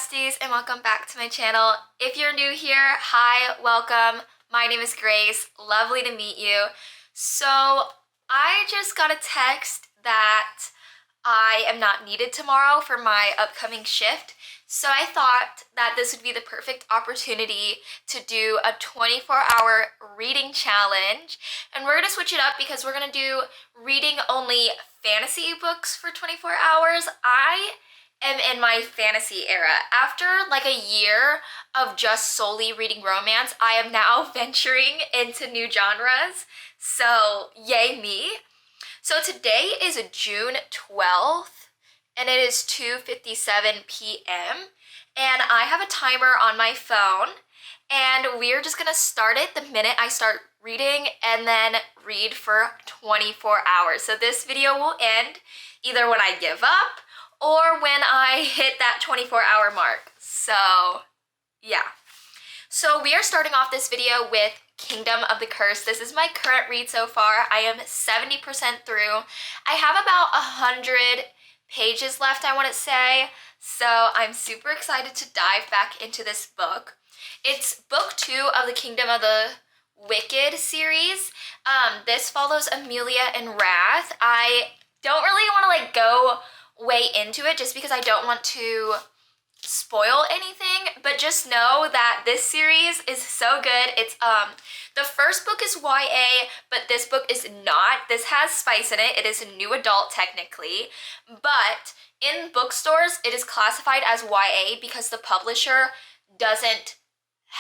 besties, and welcome back to my channel. If you're new here, hi, welcome. My name is Grace. Lovely to meet you. So I just got a text that I am not needed tomorrow for my upcoming shift. So I thought that this would be the perfect opportunity to do a 24-hour reading challenge. And we're gonna switch it up because we're gonna do reading only fantasy books for 24 hours. I am in my fantasy era. After like a year of just solely reading romance, I am now venturing into new genres. So yay me. So today is June 12th and it is 2:57 p.m. and I have a timer on my phone and we're just gonna start it the minute I start reading and then read for 24 hours. So this video will end either when I give up or when I hit that 24-hour mark. So yeah. So we are starting off this video with Kingdom of the Curse. This is my current read so far. I am 70% through. I have about 100 pages left, I want to say. So I'm super excited to dive back into this book. It's book 2 of the Kingdom of the Wicked series. This follows Amelia and Wrath. I don't really want to go way into it just because I don't want to spoil anything, but just know that this series is so good. It's the first book is YA, but this book is not. This has spice in it. It is a new adult technically, but in bookstores it is classified as YA because the publisher doesn't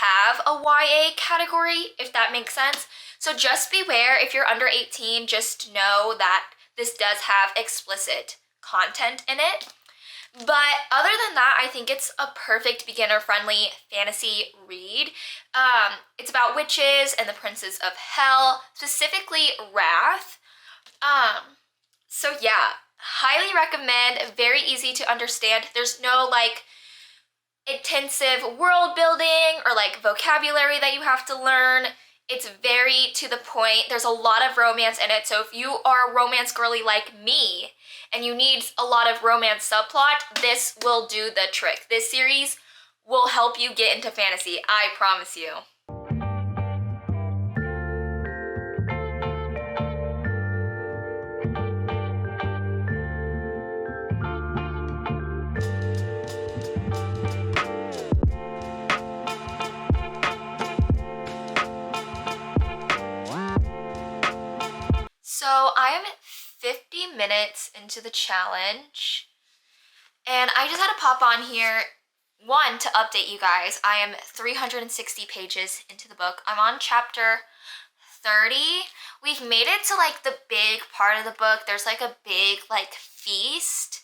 have a YA category, if that makes sense. So just beware if you're under 18, just know that this does have explicit content in it. But other than that, I think it's a perfect beginner-friendly fantasy read. It's about witches and the princes of hell, specifically Wrath. So yeah, highly recommend. Very easy to understand. There's no intensive world building or vocabulary that you have to learn. It's very to the point. There's a lot of romance in it. So if you are a romance girly like me and you need a lot of romance subplot, this will do the trick. This series will help you get into fantasy, I promise you. So I am 50 minutes into the challenge and I just had to pop on here, one, to update you guys. I am 360 pages into the book. I'm on chapter 30. We've made it to the big part of the book. There's a big feast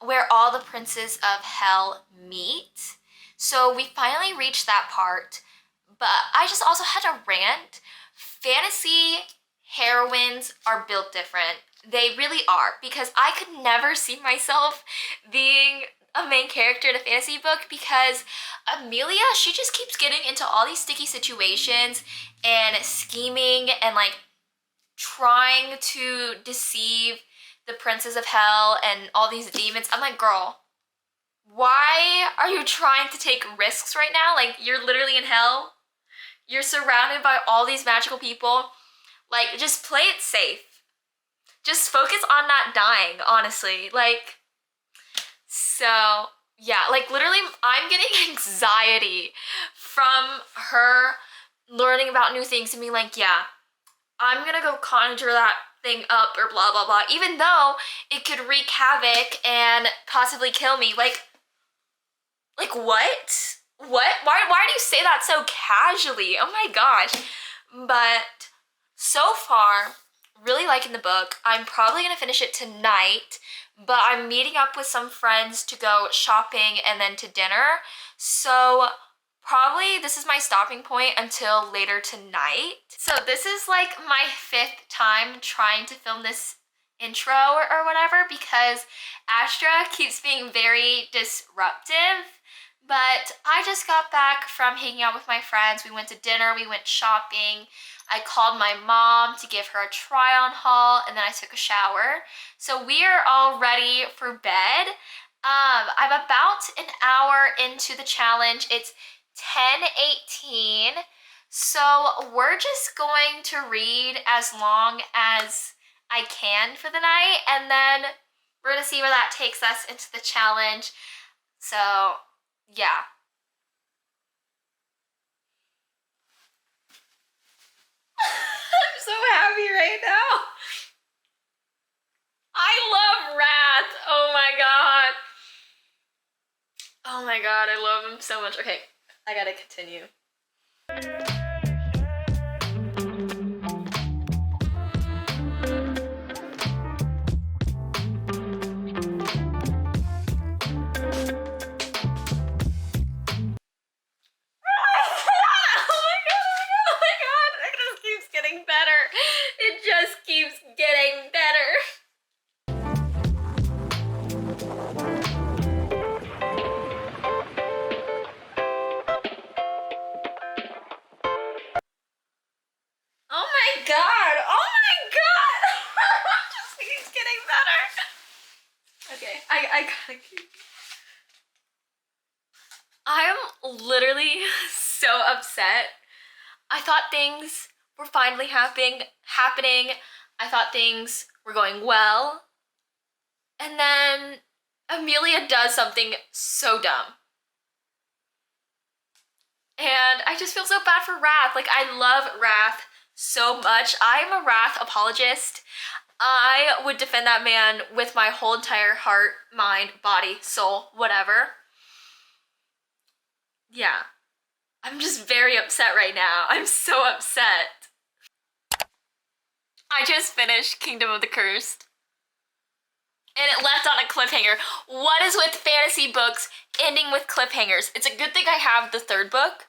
where all the princes of hell meet. So we finally reached that part, but I just also had to rant. Fantasy heroines are built different. They really are, because I could never see myself being a main character in a fantasy book because Amelia, she just keeps getting into all these sticky situations and scheming and trying to deceive the princes of hell and all these demons. I'm like, girl, why are you trying to take risks right now? You're literally in hell. You're surrounded by all these magical people. Just play it safe. Just focus on not dying, honestly. So, yeah, literally, I'm getting anxiety from her learning about new things and being yeah, I'm gonna go conjure that thing up or blah, blah, blah, even though it could wreak havoc and possibly kill me. What? What? Why do you say that so casually? Oh my gosh. But so far, really liking the book. I'm probably gonna finish it tonight, but I'm meeting up with some friends to go shopping and then to dinner. So probably this is my stopping point until later tonight. So this is my 5th time trying to film this intro or whatever because Astra keeps being very disruptive. But I just got back from hanging out with my friends. We went to dinner, we went shopping. I called my mom to give her a try-on haul, and then I took a shower. So we are all ready for bed. I'm about an hour into the challenge. It's 10:18. So we're just going to read as long as I can for the night, and then we're gonna see where that takes us into the challenge. So yeah. I'm so happy right now. I love Wrath. Oh my god. Oh my god, I love him so much. Okay, I gotta continue. It just keeps getting better. Oh my god! Oh my god! It just keeps getting better. Okay, I gotta keep. I'm literally so upset. I thought things were finally happening. I thought things were going well. And then Amelia does something so dumb. And I just feel so bad for Wrath. Like, I love Wrath so much. I'm a Wrath apologist. I would defend that man with my whole entire heart, mind, body, soul, whatever. Yeah. I'm just very upset right now. I'm so upset. I just finished Kingdom of the Cursed. And it left on a cliffhanger. What is with fantasy books ending with cliffhangers? It's a good thing I have the third book,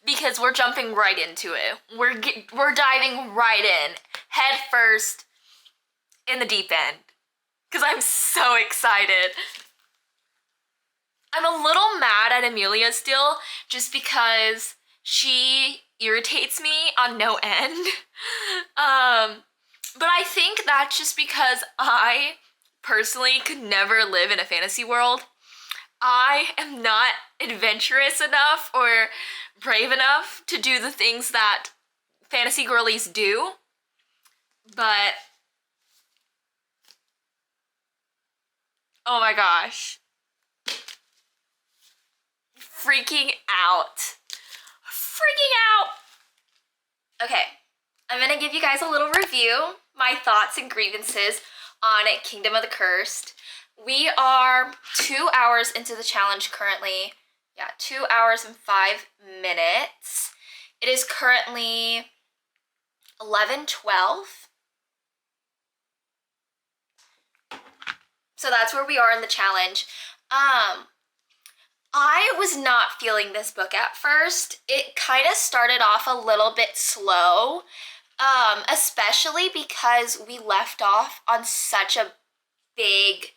because we're jumping right into it. We're diving right in, head first, in the deep end. Because I'm so excited. I'm a little mad at Amelia still, just because she irritates me on no end. But I think that's just because I personally could never live in a fantasy world. I am not adventurous enough or brave enough to do the things that fantasy girlies do. But oh my gosh. Freaking out. Freaking out. Okay, I'm gonna give you guys a little review, my thoughts and grievances on Kingdom of the Cursed. We are 2 hours into the challenge currently. Yeah, 2 hours and 5 minutes. It is currently 11:12. So that's where we are in the challenge. I was not feeling this book at first. It kind of started off a little bit slow, especially because we left off on such a big,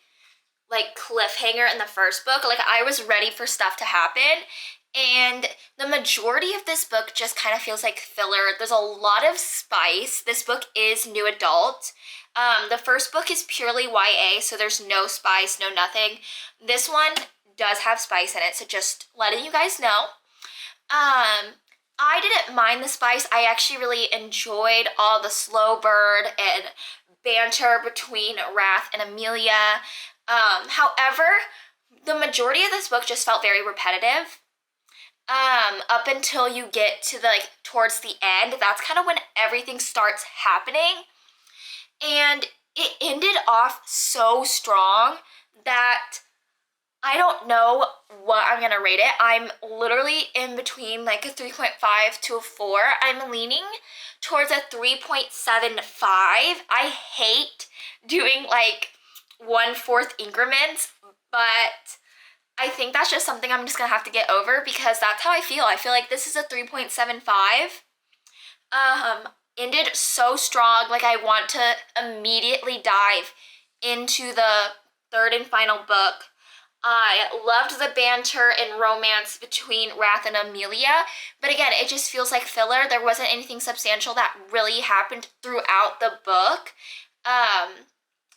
like, cliffhanger in the first book. Like, I was ready for stuff to happen, and the majority of this book just kind of feels like filler. There's a lot of spice. This book is new adult. The first book is purely YA, so there's no spice, no nothing. This one does have spice in it, so just letting you guys know. I didn't mind the spice. I actually really enjoyed all the slow burn and banter between Wrath and Amelia. However, the majority of this book just felt very repetitive. Up until you get to towards the end, that's kind of when everything starts happening. And it ended off so strong that I don't know what I'm gonna rate it. I'm literally in between like a 3.5 to a 4. I'm leaning towards a 3.75. I hate doing like 1/4 increments, but I think that's just something I'm just gonna have to get over, because that's how I feel. I feel like this is a 3.75. Ended so strong. Like, I want to immediately dive into the third and final book. I loved the banter and romance between Wrath and Amelia, but again, it just feels like filler. There wasn't anything substantial that really happened throughout the book.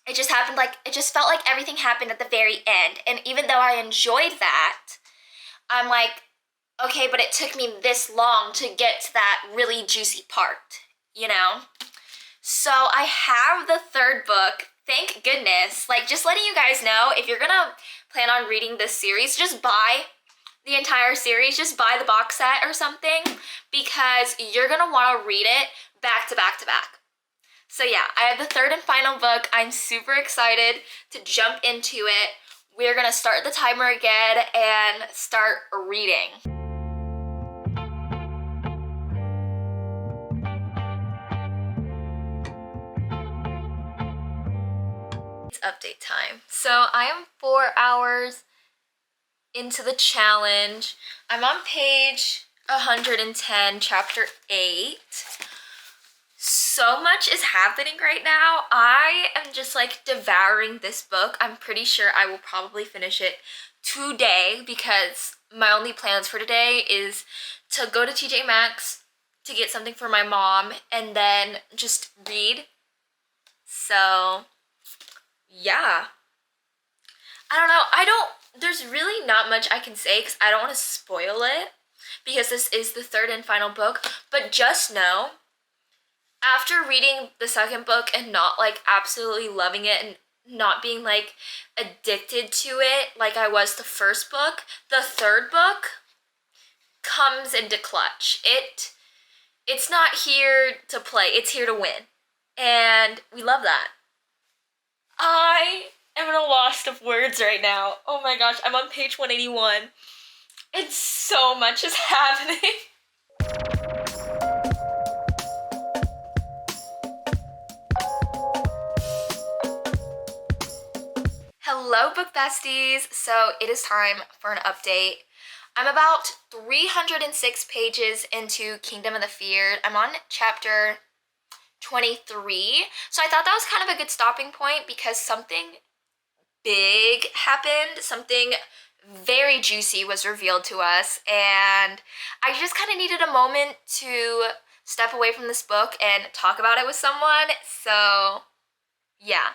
It it just happened like, it just felt like everything happened at the very end. And even though I enjoyed that, I'm like, okay, but it took me this long to get to that really juicy part, you know? So I have the third book, thank goodness. Like, just letting you guys know, if you're gonna plan on reading this series, just buy the entire series, just buy the box set or something, because you're gonna wanna read it back to back to back. So yeah, I have the third and final book. I'm super excited to jump into it. We're gonna start the timer again and start reading. It's update time. So I am 4 hours into the challenge. I'm on page 110, chapter 8. So much is happening right now. I am just like devouring this book. I'm pretty sure I will probably finish it today because my only plans for today is to go to TJ Maxx to get something for my mom and then just read. So yeah. I don't know. There's really not much I can say because I don't want to spoil it because this is the third and final book. But just know, after reading the second book and not like absolutely loving it and not being like addicted to it like I was the first book, the third book comes into clutch. It's not here to play, it's here to win. And we love that. I am at a loss of words right now. Oh my gosh, I'm on page 181. And so much is happening. Hello book besties! So it is time for an update. I'm about 306 pages into Kingdom of the Feared. I'm on chapter 23. So I thought that was kind of a good stopping point because something big happened. Something very juicy was revealed to us and I just kind of needed a moment to step away from this book and talk about it with someone. So yeah.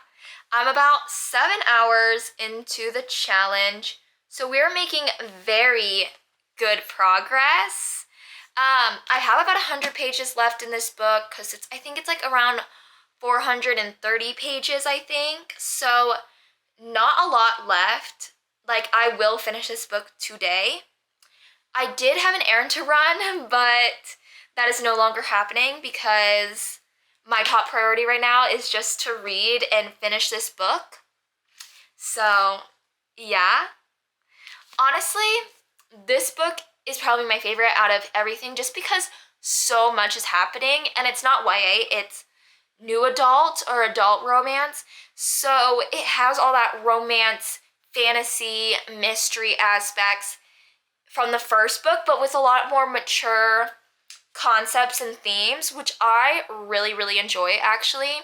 I'm about 7 hours into the challenge, so we're making very good progress. I have about 100 pages left in this book because I think it's like around 430 pages, I think. So not a lot left. Like, I will finish this book today. I did have an errand to run, but that is no longer happening because my top priority right now is just to read and finish this book. So, yeah. Honestly, this book is probably my favorite out of everything just because so much is happening. And it's not YA, it's new adult or adult romance. So it has all that romance, fantasy, mystery aspects from the first book, but with a lot more mature concepts and themes, which I really, really enjoy, actually.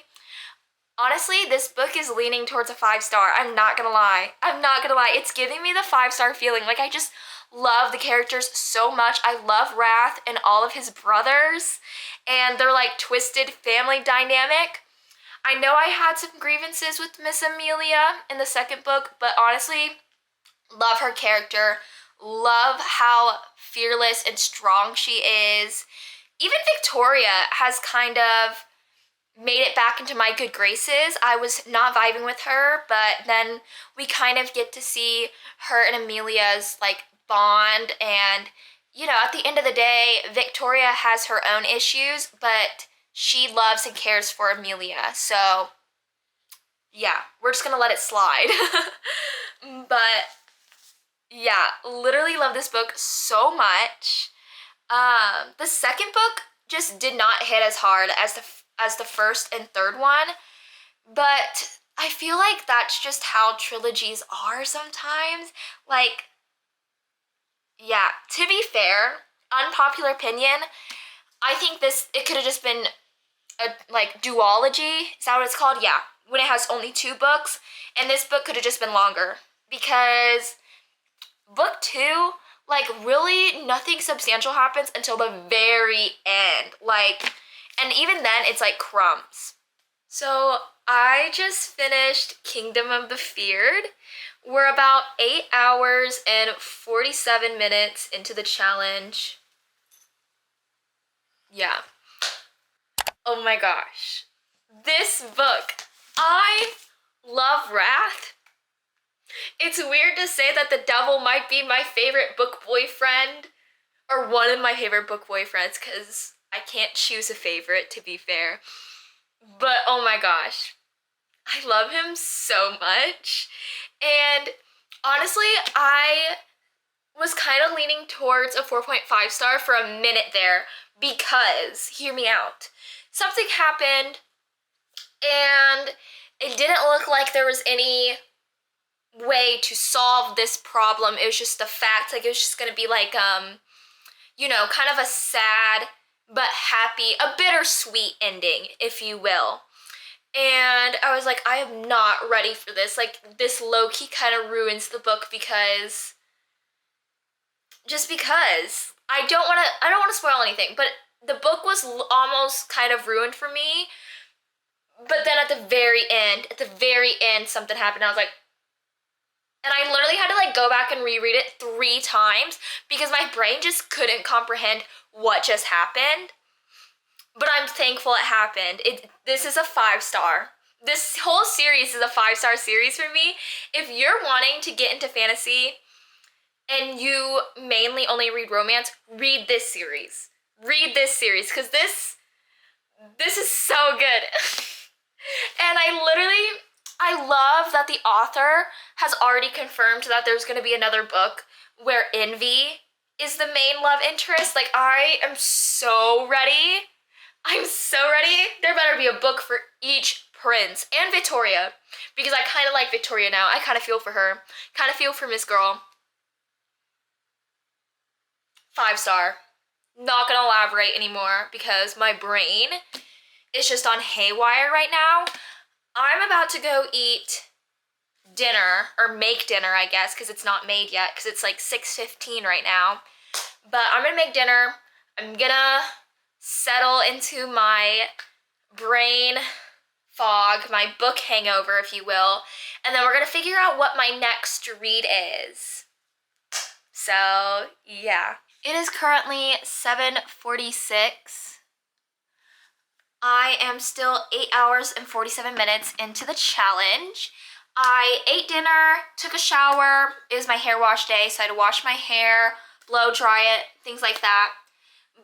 Honestly, this book is leaning towards a 5-star. I'm not gonna lie. It's giving me the 5-star feeling. Like, I just love the characters so much. I love Wrath and all of his brothers and their, like, twisted family dynamic. I know I had some grievances with Miss Amelia in the second book, but honestly, love her character. Love how fearless and strong she is. Even Victoria has kind of made it back into my good graces. I was not vibing with her, but then we kind of get to see her and Amelia's like bond, and you know, at the end of the day, Victoria has her own issues, but she loves and cares for Amelia. So yeah, we're just gonna let it slide. But yeah, literally love this book so much. The second book just did not hit as hard as the first and third one, but I feel like that's just how trilogies are sometimes. Like, yeah, to be fair, unpopular opinion, I think it could have just been a like duology. Is that what it's called? Yeah, when it has only 2 books, and this book could have just been longer because book 2, like, really nothing substantial happens until the very end. Like, and even then it's like crumbs. So I just finished Kingdom of the Feared. We're about 8 hours and 47 minutes into the challenge. Yeah. Oh my gosh. This book, I love Wrath. It's weird to say that the devil might be my favorite book boyfriend, or one of my favorite book boyfriends, because I can't choose a favorite, to be fair. But oh my gosh, I love him so much. And honestly, I was kind of leaning towards a 4.5 star for a minute there because, hear me out, something happened and it didn't look like there was any way to solve this problem. It was just a fact, like it was just gonna be like, you know, kind of a sad but happy, a bittersweet ending, if you will. And I was like, I am not ready for this. Like, this low-key kind of ruins the book because, just because. I don't want to spoil anything, but the book was almost kind of ruined for me. But then at the very end, something happened. I was like, and I literally had to like go back and reread it 3 times because my brain just couldn't comprehend what just happened. But I'm thankful it happened. This is a 5 star. This whole series is a 5-star series for me. If you're wanting to get into fantasy and you mainly only read romance, read this series. Read this series, because this is so good. And I love that the author has already confirmed that there's going to be another book where Envy is the main love interest. Like, I am so ready. I'm so ready. There better be a book for each prince and Victoria, because I kind of like Victoria now. I kind of feel for her. Kind of feel for Miss Girl. 5 star. Not gonna elaborate anymore because my brain is just on haywire right now. I'm about to go eat dinner, or make dinner, I guess, because it's not made yet, because it's like 6:15 right now. But I'm gonna make dinner. I'm gonna settle into my brain fog, my book hangover, if you will, and then we're gonna figure out what my next read is. So, yeah. It is currently 7:46. I am still 8 hours and 47 minutes into the challenge. I ate dinner, took a shower. It was my hair wash day, so I had to wash my hair, blow dry it, things like that.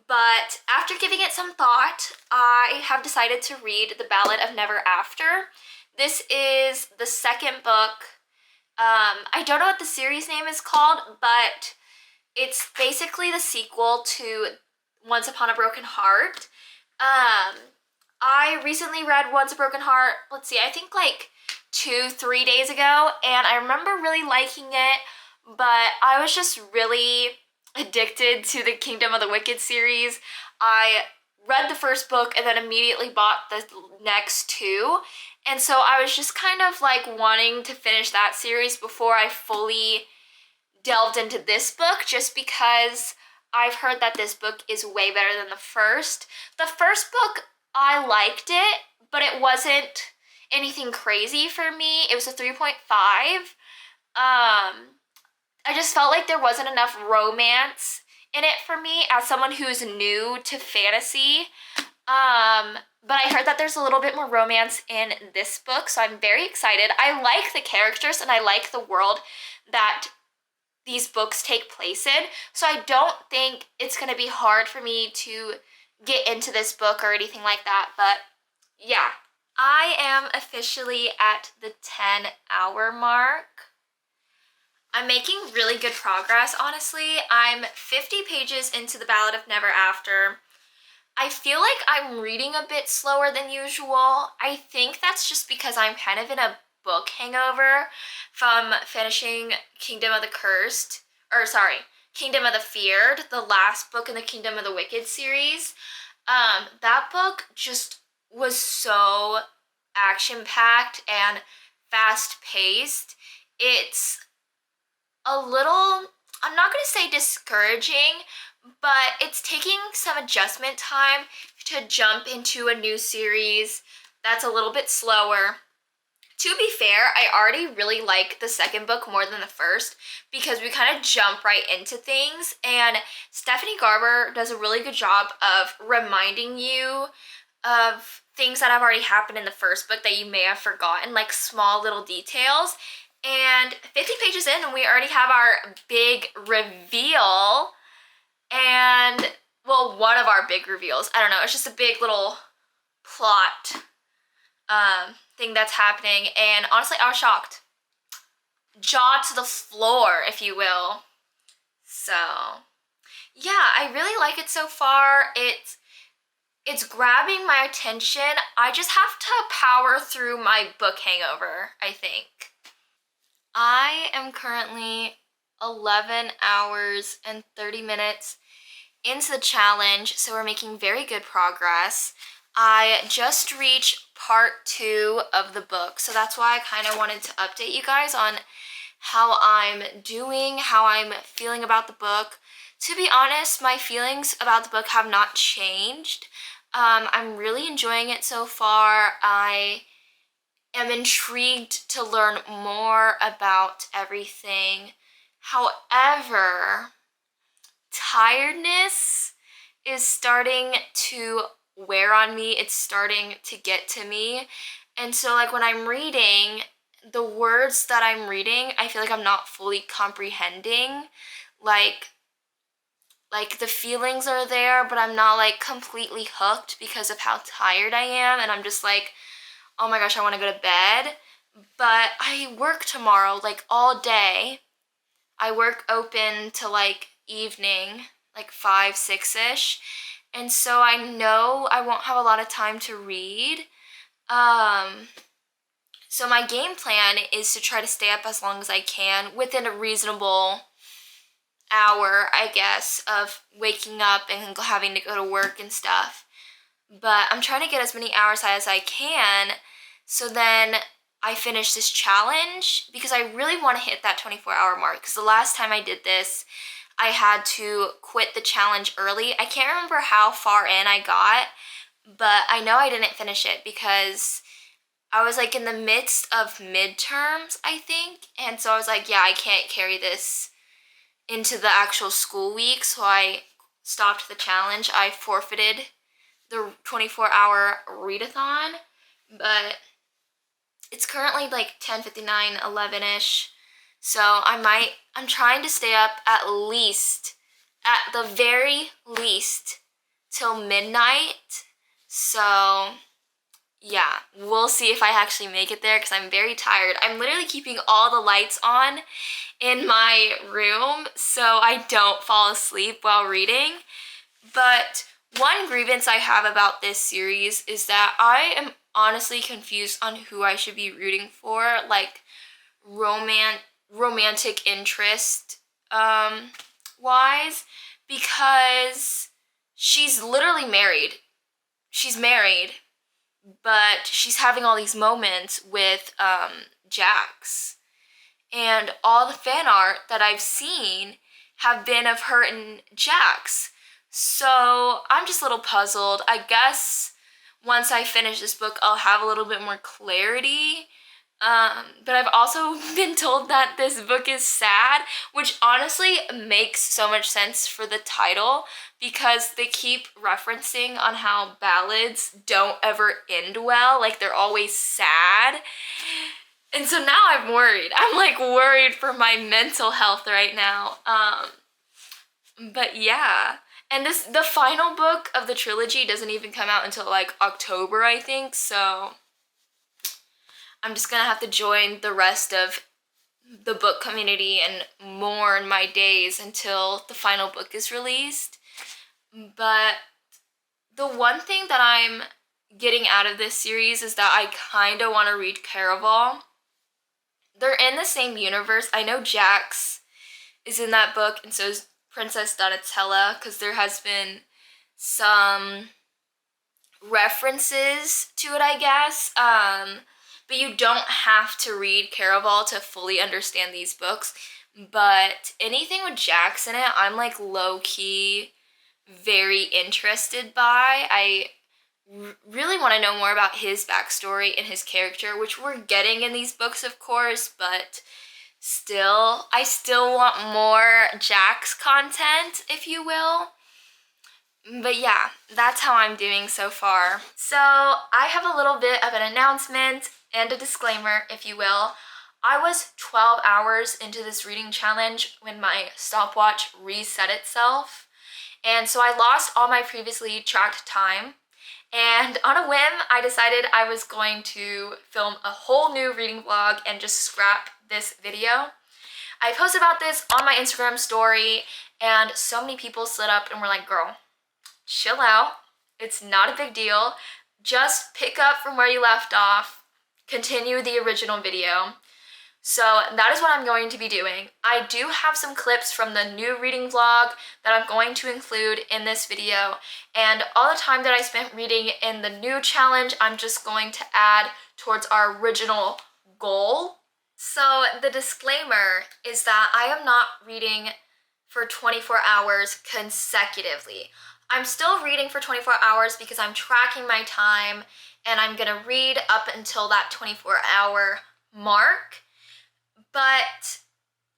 But after giving it some thought, I have decided to read The Ballad of Never After. This is the second book. I don't know what the series name is called, but it's basically the sequel to Once Upon a Broken Heart. I recently read Once a Broken Heart, let's see, I think like 2-3 days ago, and I remember really liking it, but I was just really addicted to the Kingdom of the Wicked series. I read the first book and then immediately bought the next 2, and so I was just kind of like wanting to finish that series before I fully delved into this book, just because I've heard that this book is way better than the first. The first book, I liked it, but it wasn't anything crazy for me. It was a 3.5. I just felt like there wasn't enough romance in it for me as someone who's new to fantasy. But I heard that there's a little bit more romance in this book, so I'm very excited. I like the characters and I like the world that these books take place in, so I don't think it's going to be hard for me to get into this book or anything like that, but yeah. I am officially at the 10-hour mark. I'm making really good progress, honestly. I'm 50 pages into The Ballad of Never After. I feel like I'm reading a bit slower than usual. I think that's just because I'm kind of in a book hangover from finishing Kingdom of the Feared, the last book in the Kingdom of the Wicked series. That book just was so action-packed and fast-paced. It's a little, I'm not going to say discouraging, but it's taking some adjustment time to jump into a new series. that's a little bit slower. To be fair, I already really like the second book more than the first because we kind of jump right into things, and Stephanie Garber does a really good job of reminding you of things that have already happened in the first book that you may have forgotten, like small little details. And 50 pages in, and we already have our big reveal, and, well, one of our big reveals. I don't know, it's just a big little plot thing that's happening, and honestly, I was shocked. Jaw to the floor, if you will. So, yeah, I really like it so far. It's grabbing my attention. I just have to power through my book hangover, I think. I am currently 11 hours and 30 minutes into the challenge, so we're making very good progress. I just reached part 2 of the book, so that's why I kind of wanted to update you guys on how I'm doing, how I'm feeling about the book. To be honest, my feelings about the book have not changed. I'm really enjoying it so far. I am intrigued to learn more about everything. However, tiredness is starting to wear on me. It's starting to get to me. And so, like, when I'm reading, the words that I'm reading, I feel like I'm not fully comprehending. Like the feelings are there, but I'm not like completely hooked because of how tired I am, and I'm just like, oh my gosh, I want to go to bed. But I work tomorrow, like, all day. I work open to like evening, like 5, 6-ish. And so I know I won't have a lot of time to read. So my game plan is to try to stay up as long as I can within a reasonable hour, I guess, of waking up and having to go to work and stuff. But I'm trying to get as many hours as I can, so then I finish this challenge, because I really want to hit that 24-hour mark, because the last time I did this, I had to quit the challenge early. I can't remember how far in I got, but I know I didn't finish it because I was like in the midst of midterms, I think, and so I was like, yeah, I can't carry this into the actual school week, so I stopped the challenge. I forfeited the 24-hour readathon, but it's currently like 10:59, 11-ish, so I'm trying to stay up at the very least, till midnight. So yeah, we'll see if I actually make it there, because I'm very tired. I'm literally keeping all the lights on in my room so I don't fall asleep while reading. But one grievance I have about this series is that I am honestly confused on who I should be rooting for, like romantic interest wise, because she's literally married. She's married, but she's having all these moments with Jax. And all the fan art that I've seen have been of her and Jax. So I'm just a little puzzled. I guess once I finish this book, I'll have a little bit more clarity. But I've also been told that this book is sad, which honestly makes so much sense for the title, because they keep referencing on how ballads don't ever end well, like they're always sad. And so now I'm worried. I'm like worried for my mental health right now. But yeah. And the final book of the trilogy doesn't even come out until like October, I think, so I'm just gonna have to join the rest of the book community and mourn my days until the final book is released. But the one thing that I'm getting out of this series is that I kind of want to read Caraval. They're in the same universe. I know Jax is in that book, and so is Princess Donatella, because there has been some references to it, I guess. But you don't have to read Caraval to fully understand these books. But anything with Jax in it, I'm like low-key very interested by. I really want to know more about his backstory and his character, which we're getting in these books, of course, but still, I still want more Jack's content, if you will. But yeah, that's how I'm doing so far. So I have a little bit of an announcement and a disclaimer, if you will. I was 12 hours into this reading challenge when my stopwatch reset itself. And so I lost all my previously tracked time. And on a whim, I decided I was going to film a whole new reading vlog and just scrap this video. I posted about this on my Instagram story, and so many people slid up and were like, girl, chill out. It's not a big deal. Just pick up from where you left off. Continue the original video. So that is what I'm going to be doing. I do have some clips from the new reading vlog that I'm going to include in this video, and all the time that I spent reading in the new challenge, I'm just going to add towards our original goal. So the disclaimer is that I am not reading for 24 hours consecutively. I'm still reading for 24 hours because I'm tracking my time, and I'm gonna read up until that 24-hour mark. But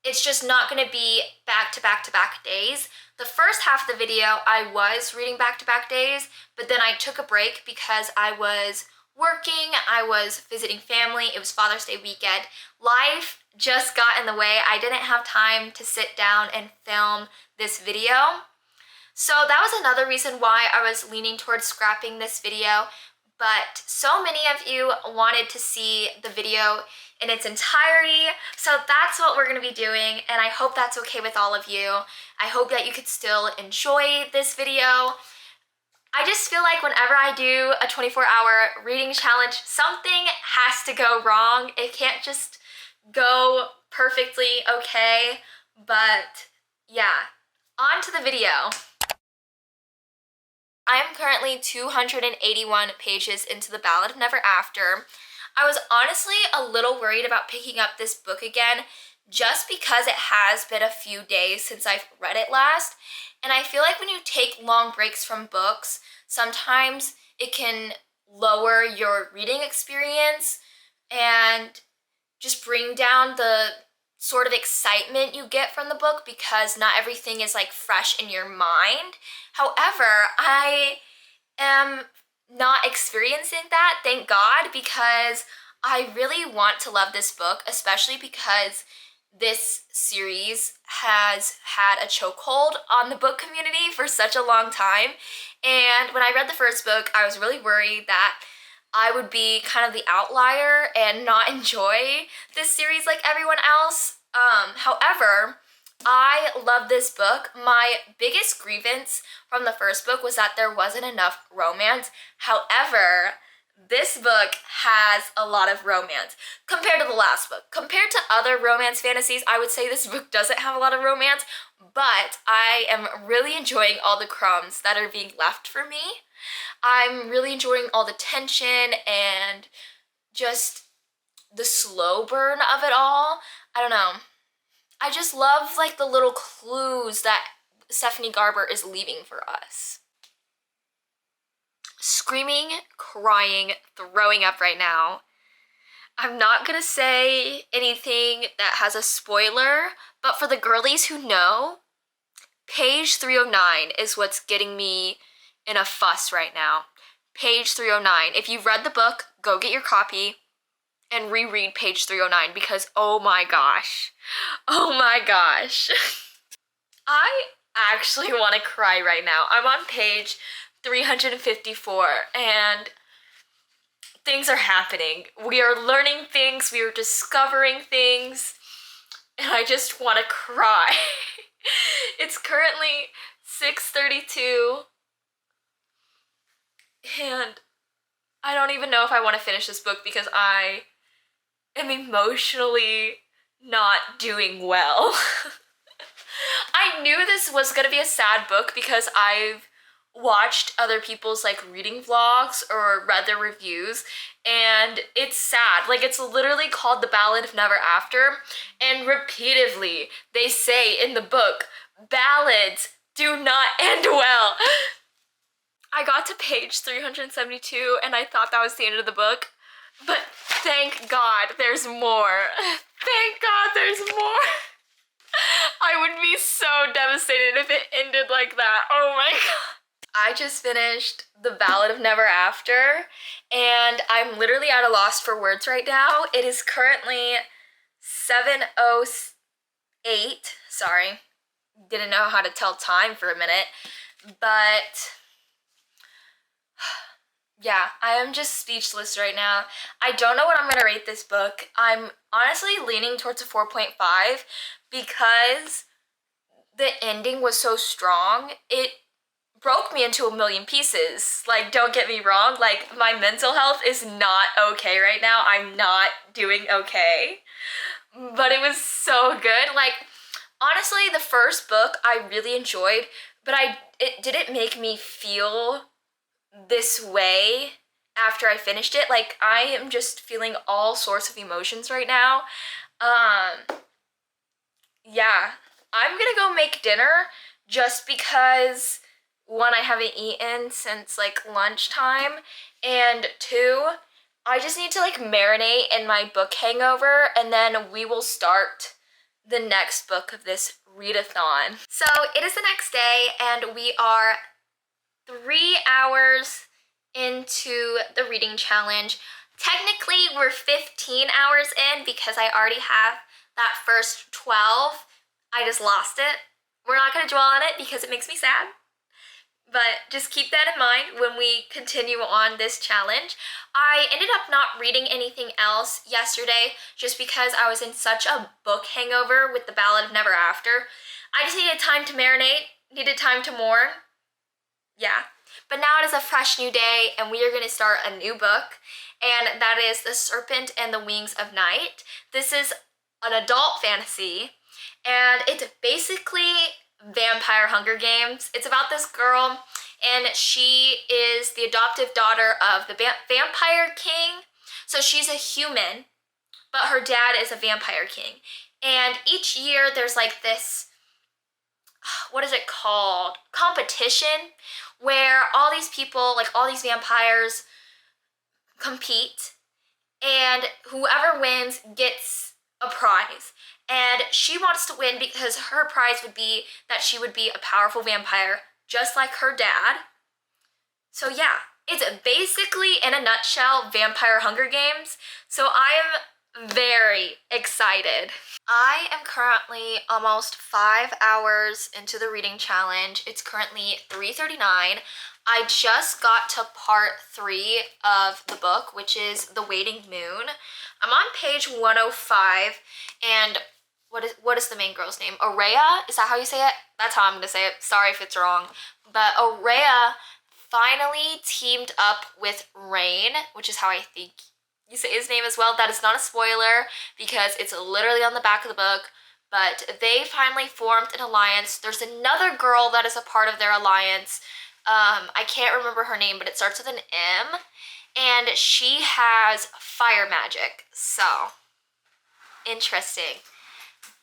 it's just not going to be back-to-back-to-back days. The first half of the video, I was reading back-to-back days, but then I took a break because I was working, I was visiting family, it was Father's Day weekend. Life just got in the way. I didn't have time to sit down and film this video. So that was another reason why I was leaning towards scrapping this video. But so many of you wanted to see the video in its entirety, so that's what we're going to be doing, and I hope that's okay with all of you. I hope that you could still enjoy this video. I just feel like whenever I do a 24-hour reading challenge, something has to go wrong. It can't just go perfectly okay, but yeah, on to the video. I am currently 281 pages into the Ballad of Never After. I was honestly a little worried about picking up this book again just because it has been a few days since I've read it last. And I feel like when you take long breaks from books, sometimes it can lower your reading experience and just bring down the sort of excitement you get from the book because not everything is like fresh in your mind. However, I am not experiencing that, thank God, because I really want to love this book, especially because this series has had a chokehold on the book community for such a long time. And when I read the first book, I was really worried that I would be kind of the outlier and not enjoy this series like everyone else. However, I love this book. My biggest grievance from the first book was that there wasn't enough romance. However, this book has a lot of romance compared to the last book. Compared to other romance fantasies, I would say this book doesn't have a lot of romance, but I am really enjoying all the crumbs that are being left for me. I'm really enjoying all the tension and just the slow burn of it all. I don't know. I just love like the little clues that Stephanie Garber is leaving for us. Screaming, crying, throwing up right now. I'm not gonna say anything that has a spoiler, but for the girlies who know, page 309 is what's getting me in a fuss right now. Page 309. If you've read the book, go get your copy and reread page 309 because oh my gosh. Oh my gosh. I actually want to cry right now. I'm on page 354 and things are happening. We are learning things, we are discovering things, and I just want to cry. It's currently 6:32 and I don't even know if I want to finish this book because I am emotionally not doing well. I knew this was gonna be a sad book because I've watched other people's like reading vlogs or read their reviews, and it's sad. Like, it's literally called The Ballad of Never After, and repeatedly they say in the book, ballads do not end well. I got to page 372 and I thought that was the end of the book, but thank God there's more. Thank God there's more. I would be so devastated if it ended like that. Oh my God. I just finished The Ballad of Never After, and I'm literally at a loss for words right now. It is currently 7:08. Sorry, didn't know how to tell time for a minute, but yeah, I am just speechless right now. I don't know what I'm gonna rate this book. I'm honestly leaning towards a 4.5 because the ending was so strong. It broke me into a million pieces. Like, don't get me wrong, like, my mental health is not okay right now. I'm not doing okay. But it was so good. Like, honestly, the first book I really enjoyed, but it didn't make me feel this way after I finished it. Like, I am just feeling all sorts of emotions right now. Yeah, I'm gonna go make dinner just because one, I haven't eaten since like lunchtime, and two, I just need to like marinate in my book hangover, and then we will start the next book of this readathon. So it is the next day, and we are 3 hours into the reading challenge. Technically, we're 15 hours in because I already have that first 12. I just lost it. We're not going to dwell on it because it makes me sad. But just keep that in mind when we continue on this challenge. I ended up not reading anything else yesterday just because I was in such a book hangover with The Ballad of Never After. I just needed time to marinate, needed time to mourn. Yeah. But now it is a fresh new day, and we are going to start a new book, and that is The Serpent and the Wings of Night. This is an adult fantasy, and it's basically vampire Hunger Games. It's about this girl, and she is the adoptive daughter of the vampire king. So she's a human, but her dad is a vampire king. And each year there's like this, what is it called? Competition, where all these people, like all these vampires, compete, and whoever wins gets a prize. And she wants to win because her prize would be that she would be a powerful vampire, just like her dad. So yeah, it's basically, in a nutshell, vampire Hunger Games. So I am very excited. I am currently almost 5 hours into the reading challenge. It's currently 3:39. I just got to part 3 of the book, which is The Waiting Moon. I'm on page 105, and what is the main girl's name? Aurea? Is that how you say it? That's how I'm gonna say it. Sorry if it's wrong. But Aurea finally teamed up with Rain, which is how I think you say his name as well. That is not a spoiler because it's literally on the back of the book, but they finally formed an alliance. There's another girl that is a part of their alliance. I can't remember her name, but it starts with an M, and she has fire magic. So interesting.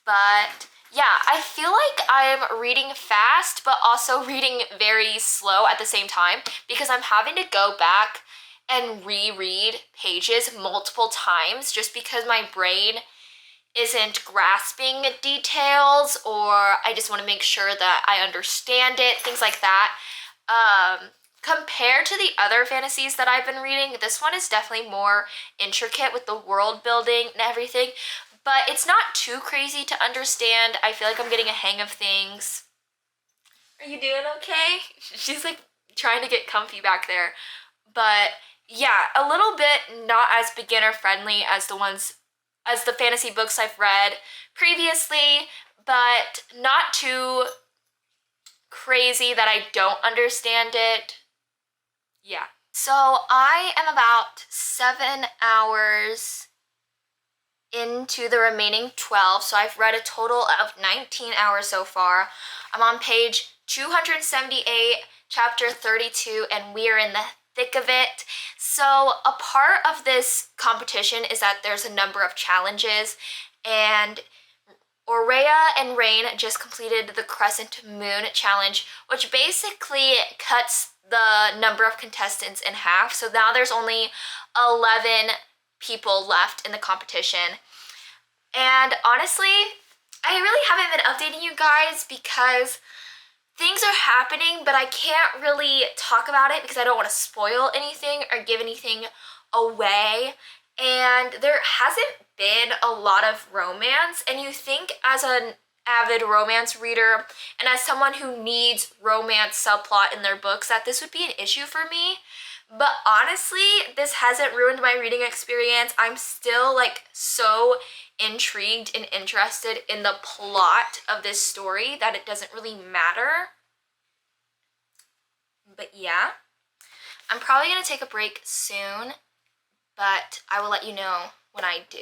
But yeah, I feel like I'm reading fast, but also reading very slow at the same time because I'm having to go back and reread pages multiple times just because my brain isn't grasping details, or I just want to make sure that I understand it, things like that. Compared to the other fantasies that I've been reading, this one is definitely more intricate with the world building and everything, but it's not too crazy to understand. I feel like I'm getting a hang of things. Are you doing okay? She's like trying to get comfy back there. But yeah, a little bit not as beginner friendly as the fantasy books I've read previously, but not too crazy that I don't understand it. Yeah. So I am about 7 hours into the remaining 12, so I've read a total of 19 hours so far. I'm on page 278, chapter 32, and we are in the thick of it. So a part of this competition is that there's a number of challenges, and Aurea and Rain just completed the Crescent Moon Challenge, which basically cuts the number of contestants in half. So now there's only 11 people left in the competition. And honestly, I really haven't been updating you guys because things are happening, but I can't really talk about it because I don't want to spoil anything or give anything away. And there hasn't been a lot of romance, and you think as an avid romance reader and as someone who needs romance subplot in their books that this would be an issue for me. But honestly, this hasn't ruined my reading experience. I'm still like so intrigued and interested in the plot of this story that it doesn't really matter. But yeah, I'm probably gonna take a break soon, but I will let you know when I do.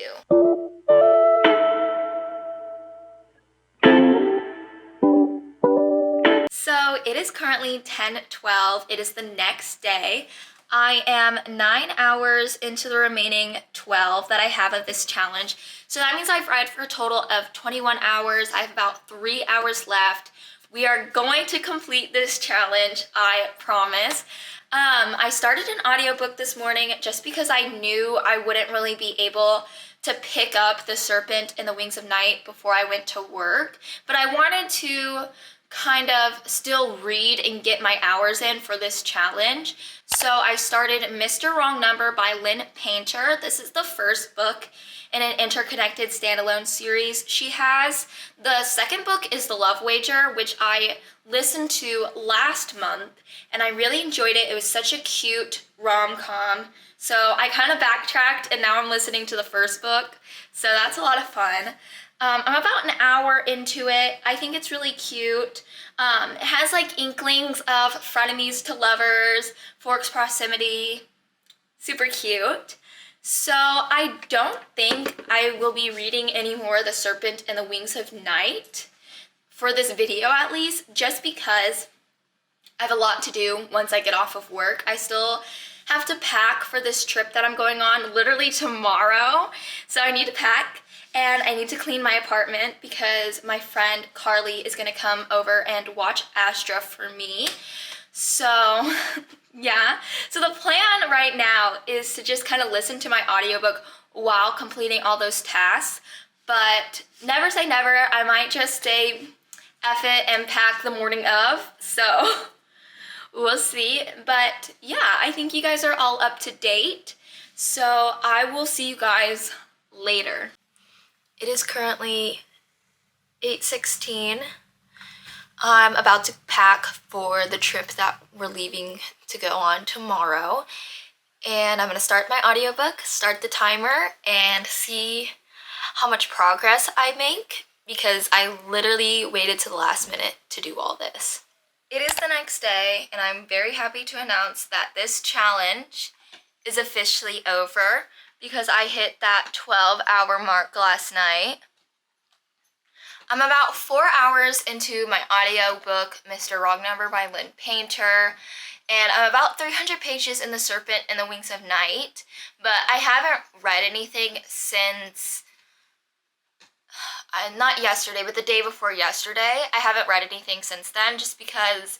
So it is currently 10:12. It is the next day. I am 9 hours into the remaining 12 that I have of this challenge. So that means I've read for a total of 21 hours. I have about 3 hours left. We are going to complete this challenge, I promise. I started an audiobook this morning just because I knew I wouldn't really be able to pick up The Serpent and the Wings of Night before I went to work. But I wanted to kind of still read and get my hours in for this challenge. So I started Mr. Wrong Number by Lynn Painter. This is the first book in an interconnected standalone series she has. The second book is The Love Wager, which I listened to last month, and I really enjoyed it. It was such a cute rom-com. So I kind of backtracked, and now I'm listening to the first book. So that's a lot of fun. I'm about an hour into it. I think it's really cute. It has like inklings of frenemies to lovers, forks proximity. Super cute. So I don't think I will be reading any more The Serpent and the Wings of Night for this video at least, just because I have a lot to do once I get off of work. I still have to pack for this trip that I'm going on literally tomorrow. So I need to pack. And I need to clean my apartment because my friend Carly is gonna come over and watch Astra for me. So yeah, so the plan right now is to just kind of listen to my audiobook while completing all those tasks. But never say never, I might just say F it and pack the morning of. So we'll see. But yeah, I think you guys are all up to date. So I will see you guys later. It is currently 8:16. I'm about to pack for the trip that we're leaving to go on tomorrow. And I'm gonna start my audiobook, start the timer, and see how much progress I make because I literally waited to the last minute to do all this. It is the next day, and I'm very happy to announce that this challenge is officially over because I hit that 12-hour mark last night. I'm about 4 hours into my audiobook, Mr. Wrong Number by Lynn Painter, and I'm about 300 pages in The Serpent and the Wings of Night, but I haven't read anything since, not yesterday, but the day before yesterday. I haven't read anything since then just because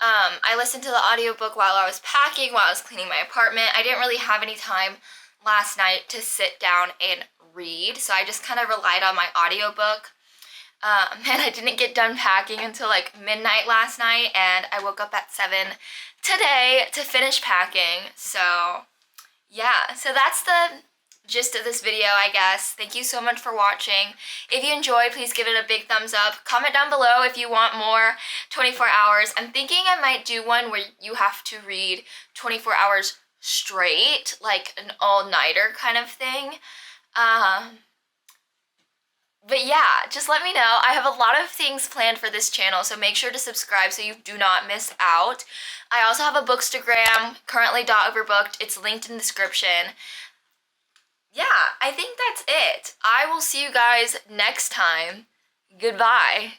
I listened to the audiobook while I was packing, while I was cleaning my apartment. I didn't really have any time last night to sit down and read, so I just kind of relied on my audiobook. And I didn't get done packing until like midnight last night, and I woke up at 7 today to finish packing. So yeah, so that's the gist of this video, I guess. Thank you so much for watching. If you enjoyed, please give it a big thumbs up. Comment down below if you want more 24 hours. I'm thinking I might do one where you have to read 24 hours straight, like an all-nighter kind of thing. But yeah, just let me know. I have a lot of things planned for this channel, so make sure to subscribe so you do not miss out. I also have a bookstagram, currently .overbooked. It's linked in the description. Yeah, I think that's it. I will see you guys next time. Goodbye.